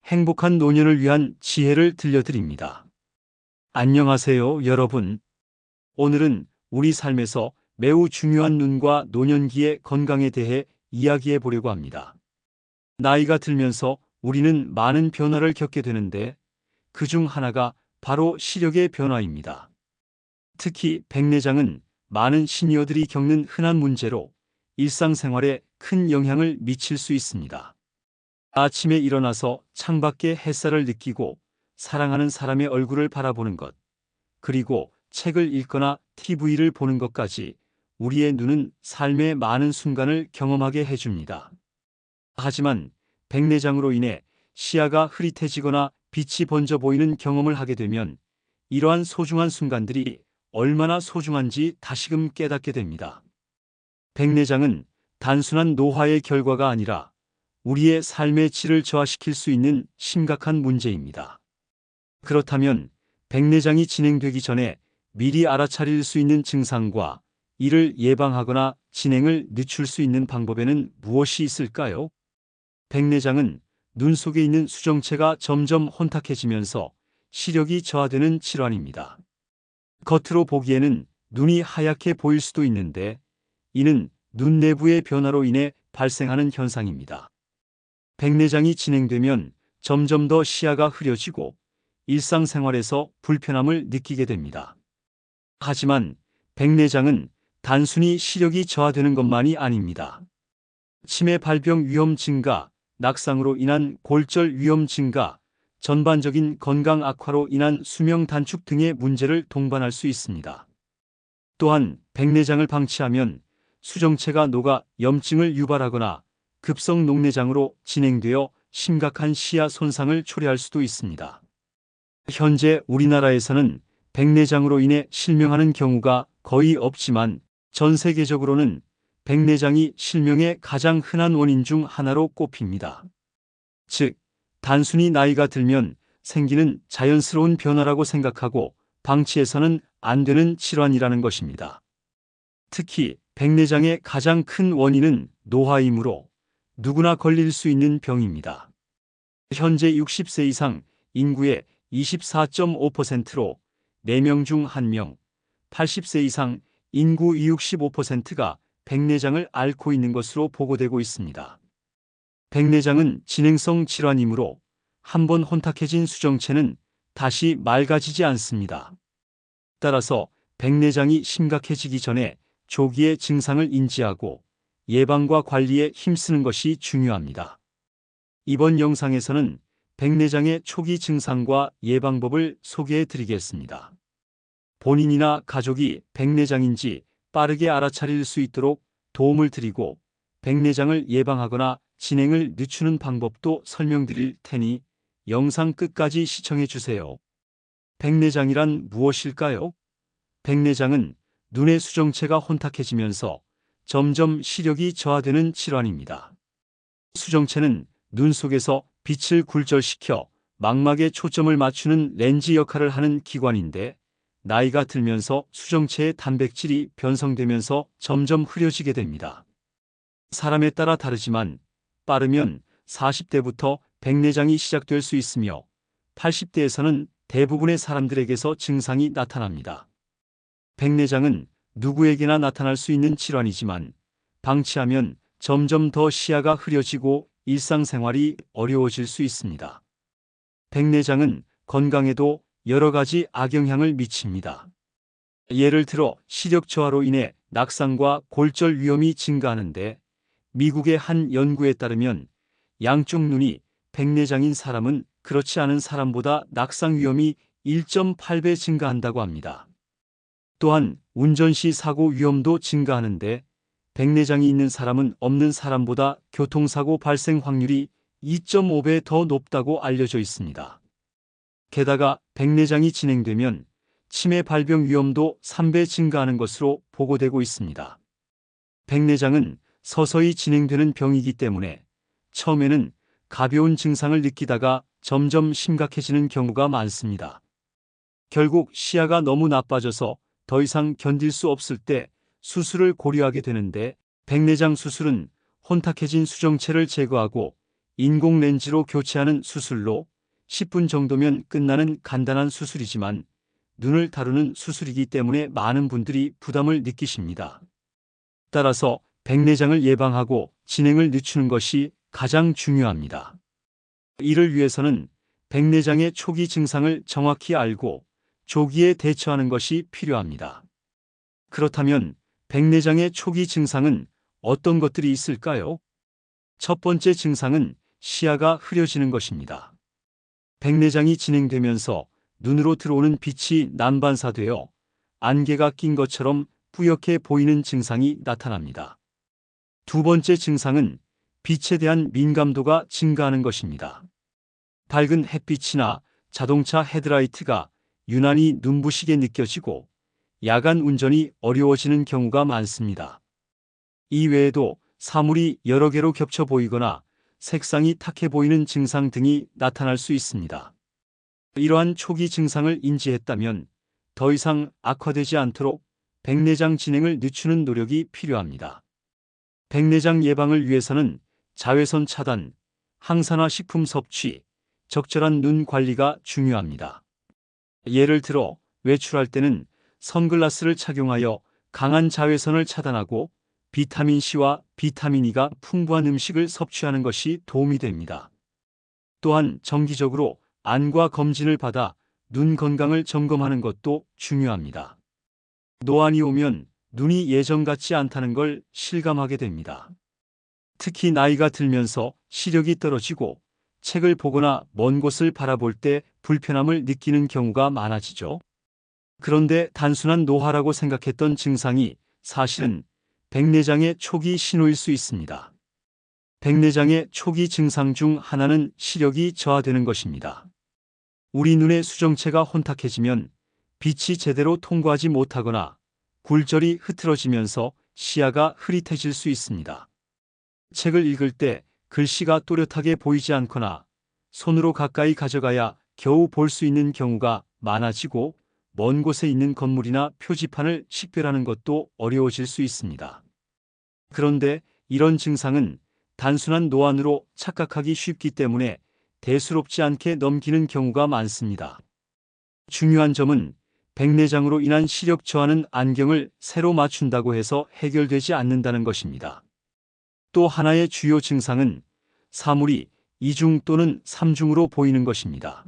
행복한 노년을 위한 지혜를 들려드립니다. 안녕하세요, 여러분. 오늘은 우리 삶에서 매우 중요한 눈과 노년기의 건강에 대해 이야기해 보려고 합니다. 나이가 들면서 우리는 많은 변화를 겪게 되는데 그 중 하나가 바로 시력의 변화입니다. 특히 백내장은 많은 시니어들이 겪는 흔한 문제로 일상생활에 큰 영향을 미칠 수 있습니다. 아침에 일어나서 창밖의 햇살을 느끼고 사랑하는 사람의 얼굴을 바라보는 것, 그리고 책을 읽거나 TV를 보는 것까지 우리의 눈은 삶의 많은 순간을 경험하게 해줍니다. 하지만 백내장으로 인해 시야가 흐릿해지거나 빛이 번져 보이는 경험을 하게 되면 이러한 소중한 순간들이 얼마나 소중한지 다시금 깨닫게 됩니다. 백내장은 단순한 노화의 결과가 아니라 우리의 삶의 질을 저하시킬 수 있는 심각한 문제입니다. 그렇다면 백내장이 진행되기 전에 미리 알아차릴 수 있는 증상과 이를 예방하거나 진행을 늦출 수 있는 방법에는 무엇이 있을까요? 백내장은 눈 속에 있는 수정체가 점점 혼탁해지면서 시력이 저하되는 질환입니다. 겉으로 보기에는 눈이 하얗게 보일 수도 있는데 이는 눈 내부의 변화로 인해 발생하는 현상입니다. 백내장이 진행되면 점점 더 시야가 흐려지고 일상생활에서 불편함을 느끼게 됩니다. 하지만 백내장은 단순히 시력이 저하되는 것만이 아닙니다. 치매 발병 위험 증가, 낙상으로 인한 골절 위험 증가, 전반적인 건강 악화로 인한 수명 단축 등의 문제를 동반할 수 있습니다. 또한 백내장을 방치하면 수정체가 녹아 염증을 유발하거나 급성 녹내장으로 진행되어 심각한 시야 손상을 초래할 수도 있습니다. 현재 우리나라에서는 백내장으로 인해 실명하는 경우가 거의 없지만 전 세계적으로는 백내장이 실명의 가장 흔한 원인 중 하나로 꼽힙니다. 즉, 단순히 나이가 들면 생기는 자연스러운 변화라고 생각하고 방치해서는 안 되는 질환이라는 것입니다. 특히 백내장의 가장 큰 원인은 노화이므로 누구나 걸릴 수 있는 병입니다. 현재 60세 이상 인구의 24.5%로 4명 중 1명, 80세 이상 인구 65%가 백내장을 앓고 있는 것으로 보고되고 있습니다. 백내장은 진행성 질환이므로 한번 혼탁해진 수정체는 다시 맑아지지 않습니다. 따라서 백내장이 심각해지기 전에 조기에 증상을 인지하고 예방과 관리에 힘쓰는 것이 중요합니다. 이번 영상에서는 백내장의 초기 증상과 예방법을 소개해 드리겠습니다. 본인이나 가족이 백내장인지 빠르게 알아차릴 수 있도록 도움을 드리고 백내장을 예방하거나 진행을 늦추는 방법도 설명드릴 테니 영상 끝까지 시청해 주세요. 백내장이란 무엇일까요? 백내장은 눈의 수정체가 혼탁해지면서 점점 시력이 저하되는 질환입니다. 수정체는 눈 속에서 빛을 굴절시켜 망막에 초점을 맞추는 렌즈 역할을 하는 기관인데 나이가 들면서 수정체의 단백질이 변성되면서 점점 흐려지게 됩니다. 사람에 따라 다르지만 빠르면 40대부터 백내장이 시작될 수 있으며 80대에서는 대부분의 사람들에게서 증상이 나타납니다. 백내장은 누구에게나 나타날 수 있는 질환이지만 방치하면 점점 더 시야가 흐려지고 일상생활이 어려워질 수 있습니다. 백내장은 건강에도 여러 가지 악영향을 미칩니다. 예를 들어 시력 저하로 인해 낙상과 골절 위험이 증가하는데 미국의 한 연구에 따르면 양쪽 눈이 백내장인 사람은 그렇지 않은 사람보다 낙상 위험이 1.8배 증가한다고 합니다. 또한 운전 시 사고 위험도 증가하는데 백내장이 있는 사람은 없는 사람보다 교통사고 발생 확률이 2.5배 더 높다고 알려져 있습니다. 게다가 백내장이 진행되면 치매 발병 위험도 3배 증가하는 것으로 보고되고 있습니다. 백내장은 서서히 진행되는 병이기 때문에 처음에는 가벼운 증상을 느끼다가 점점 심각해지는 경우가 많습니다. 결국 시야가 너무 나빠져서 더 이상 견딜 수 없을 때 수술을 고려하게 되는데 백내장 수술은 혼탁해진 수정체를 제거하고 인공 렌즈로 교체하는 수술로 10분 정도면 끝나는 간단한 수술이지만 눈을 다루는 수술이기 때문에 많은 분들이 부담을 느끼십니다. 따라서 백내장을 예방하고 진행을 늦추는 것이 가장 중요합니다. 이를 위해서는 백내장의 초기 증상을 정확히 알고 조기에 대처하는 것이 필요합니다. 그렇다면 백내장의 초기 증상은 어떤 것들이 있을까요? 첫 번째 증상은 시야가 흐려지는 것입니다. 백내장이 진행되면서 눈으로 들어오는 빛이 난반사되어 안개가 낀 것처럼 뿌옇게 보이는 증상이 나타납니다. 두 번째 증상은 빛에 대한 민감도가 증가하는 것입니다. 밝은 햇빛이나 자동차 헤드라이트가 유난히 눈부시게 느껴지고 야간 운전이 어려워지는 경우가 많습니다. 이 외에도 사물이 여러 개로 겹쳐 보이거나 색상이 탁해 보이는 증상 등이 나타날 수 있습니다. 이러한 초기 증상을 인지했다면 더 이상 악화되지 않도록 백내장 진행을 늦추는 노력이 필요합니다. 백내장 예방을 위해서는 자외선 차단, 항산화 식품 섭취, 적절한 눈 관리가 중요합니다. 예를 들어 외출할 때는 선글라스를 착용하여 강한 자외선을 차단하고 비타민C와 비타민E가 풍부한 음식을 섭취하는 것이 도움이 됩니다. 또한 정기적으로 안과 검진을 받아 눈 건강을 점검하는 것도 중요합니다. 노안이 오면 눈이 예전 같지 않다는 걸 실감하게 됩니다. 특히 나이가 들면서 시력이 떨어지고 책을 보거나 먼 곳을 바라볼 때 불편함을 느끼는 경우가 많아지죠. 그런데 단순한 노화라고 생각했던 증상이 사실은 백내장의 초기 신호일 수 있습니다. 백내장의 초기 증상 중 하나는 시력이 저하되는 것입니다. 우리 눈의 수정체가 혼탁해지면 빛이 제대로 통과하지 못하거나 굴절이 흐트러지면서 시야가 흐릿해질 수 있습니다. 책을 읽을 때 글씨가 또렷하게 보이지 않거나 손으로 가까이 가져가야 겨우 볼 수 있는 경우가 많아지고 먼 곳에 있는 건물이나 표지판을 식별하는 것도 어려워질 수 있습니다. 그런데 이런 증상은 단순한 노안으로 착각하기 쉽기 때문에 대수롭지 않게 넘기는 경우가 많습니다. 중요한 점은 백내장으로 인한 시력 저하는 안경을 새로 맞춘다고 해서 해결되지 않는다는 것입니다. 또 하나의 주요 증상은 사물이 2중 또는 3중으로 보이는 것입니다.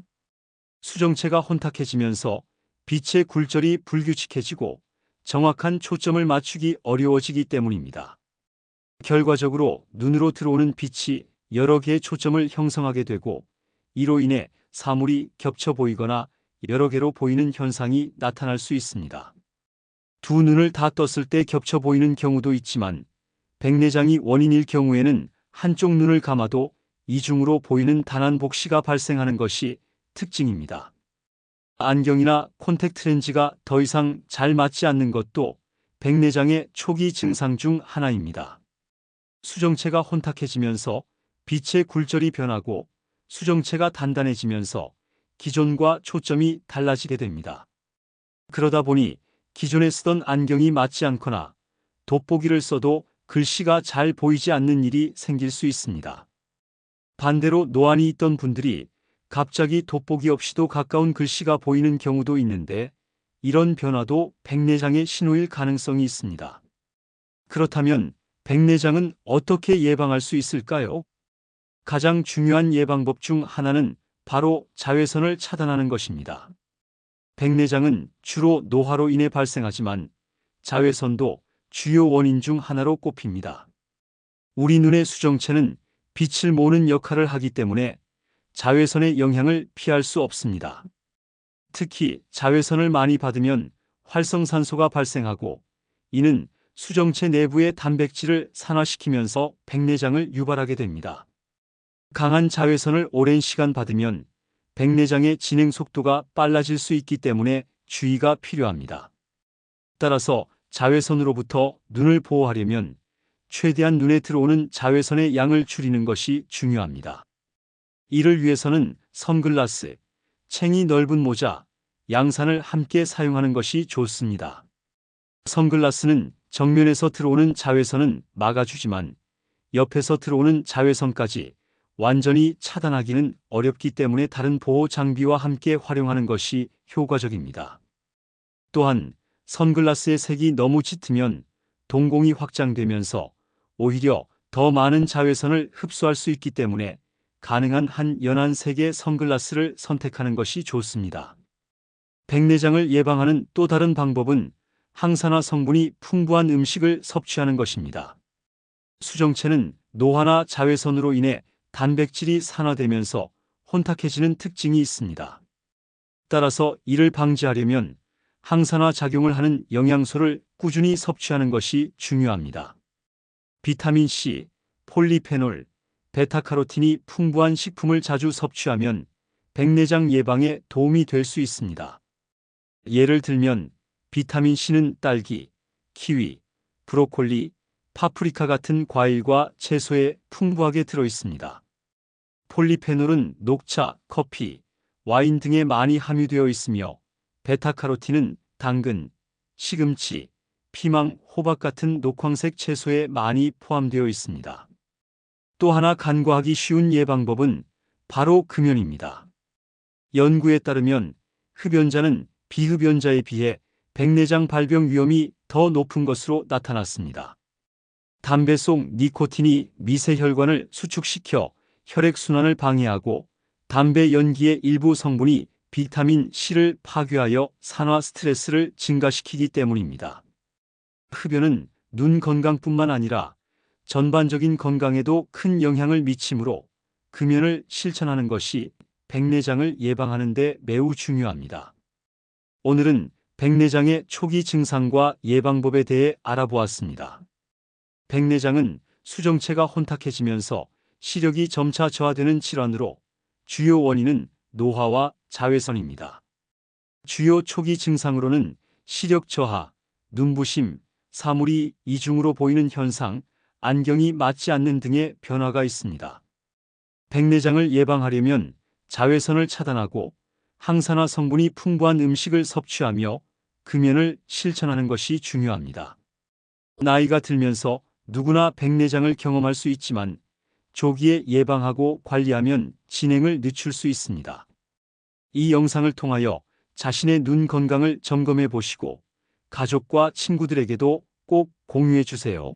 수정체가 혼탁해지면서 빛의 굴절이 불규칙해지고 정확한 초점을 맞추기 어려워지기 때문입니다. 결과적으로 눈으로 들어오는 빛이 여러 개의 초점을 형성하게 되고 이로 인해 사물이 겹쳐 보이거나 여러 개로 보이는 현상이 나타날 수 있습니다. 두 눈을 다 떴을 때 겹쳐 보이는 경우도 있지만 백내장이 원인일 경우에는 한쪽 눈을 감아도 이중으로 보이는 단안복시가 발생하는 것이 특징입니다. 안경이나 콘택트 렌즈가 더 이상 잘 맞지 않는 것도 백내장의 초기 증상 중 하나입니다. 수정체가 혼탁해지면서 빛의 굴절이 변하고 수정체가 단단해지면서 기존과 초점이 달라지게 됩니다. 그러다 보니 기존에 쓰던 안경이 맞지 않거나 돋보기를 써도 글씨가 잘 보이지 않는 일이 생길 수 있습니다. 반대로 노안이 있던 분들이 갑자기 돋보기 없이도 가까운 글씨가 보이는 경우도 있는데 이런 변화도 백내장의 신호일 가능성이 있습니다. 그렇다면 백내장은 어떻게 예방할 수 있을까요? 가장 중요한 예방법 중 하나는 바로 자외선을 차단하는 것입니다. 백내장은 주로 노화로 인해 발생하지만 자외선도 주요 원인 중 하나로 꼽힙니다. 우리 눈의 수정체는 빛을 모으는 역할을 하기 때문에 자외선의 영향을 피할 수 없습니다. 특히 자외선을 많이 받으면 활성산소가 발생하고 이는 수정체 내부의 단백질을 산화시키면서 백내장을 유발하게 됩니다. 강한 자외선을 오랜 시간 받으면 백내장의 진행 속도가 빨라질 수 있기 때문에 주의가 필요합니다. 따라서 자외선으로부터 눈을 보호하려면 최대한 눈에 들어오는 자외선의 양을 줄이는 것이 중요합니다. 이를 위해서는 선글라스, 챙이 넓은 모자, 양산을 함께 사용하는 것이 좋습니다. 선글라스는 정면에서 들어오는 자외선은 막아주지만 옆에서 들어오는 자외선까지 완전히 차단하기는 어렵기 때문에 다른 보호 장비와 함께 활용하는 것이 효과적입니다. 또한 선글라스의 색이 너무 짙으면 동공이 확장되면서 오히려 더 많은 자외선을 흡수할 수 있기 때문에 가능한 한 연한 색의 선글라스를 선택하는 것이 좋습니다. 백내장을 예방하는 또 다른 방법은 항산화 성분이 풍부한 음식을 섭취하는 것입니다. 수정체는 노화나 자외선으로 인해 단백질이 산화되면서 혼탁해지는 특징이 있습니다. 따라서 이를 방지하려면 항산화 작용을 하는 영양소를 꾸준히 섭취하는 것이 중요합니다. 비타민 C, 폴리페놀, 베타카로틴이 풍부한 식품을 자주 섭취하면 백내장 예방에 도움이 될 수 있습니다. 예를 들면 비타민 C는 딸기, 키위, 브로콜리, 파프리카 같은 과일과 채소에 풍부하게 들어 있습니다. 폴리페놀은 녹차, 커피, 와인 등에 많이 함유되어 있으며 베타카로틴은 당근, 시금치, 피망, 호박 같은 녹황색 채소에 많이 포함되어 있습니다. 또 하나 간과하기 쉬운 예방법은 바로 금연입니다. 연구에 따르면 흡연자는 비흡연자에 비해 백내장 발병 위험이 더 높은 것으로 나타났습니다. 담배 속 니코틴이 미세혈관을 수축시켜 혈액순환을 방해하고 담배 연기의 일부 성분이 비타민 C를 파괴하여 산화 스트레스를 증가시키기 때문입니다. 흡연은 눈 건강뿐만 아니라 전반적인 건강에도 큰 영향을 미치므로 금연을 실천하는 것이 백내장을 예방하는 데 매우 중요합니다. 오늘은 백내장의 초기 증상과 예방법에 대해 알아보았습니다. 백내장은 수정체가 혼탁해지면서 시력이 점차 저하되는 질환으로 주요 원인은 노화와 자외선입니다. 주요 초기 증상으로는 시력 저하, 눈부심, 사물이 이중으로 보이는 현상, 안경이 맞지 않는 등의 변화가 있습니다. 백내장을 예방하려면 자외선을 차단하고 항산화 성분이 풍부한 음식을 섭취하며 금연을 실천하는 것이 중요합니다. 나이가 들면서 누구나 백내장을 경험할 수 있지만 조기에 예방하고 관리하면 진행을 늦출 수 있습니다. 이 영상을 통하여 자신의 눈 건강을 점검해 보시고 가족과 친구들에게도 꼭 공유해 주세요.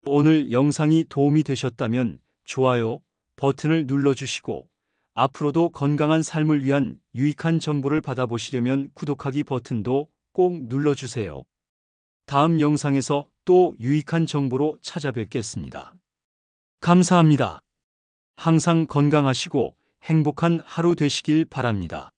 오늘 영상이 도움이 되셨다면 좋아요 버튼을 눌러주시고 앞으로도 건강한 삶을 위한 유익한 정보를 받아보시려면 구독하기 버튼도 꼭 눌러주세요. 다음 영상에서 또 유익한 정보로 찾아뵙겠습니다. 감사합니다. 항상 건강하시고 행복한 하루 되시길 바랍니다.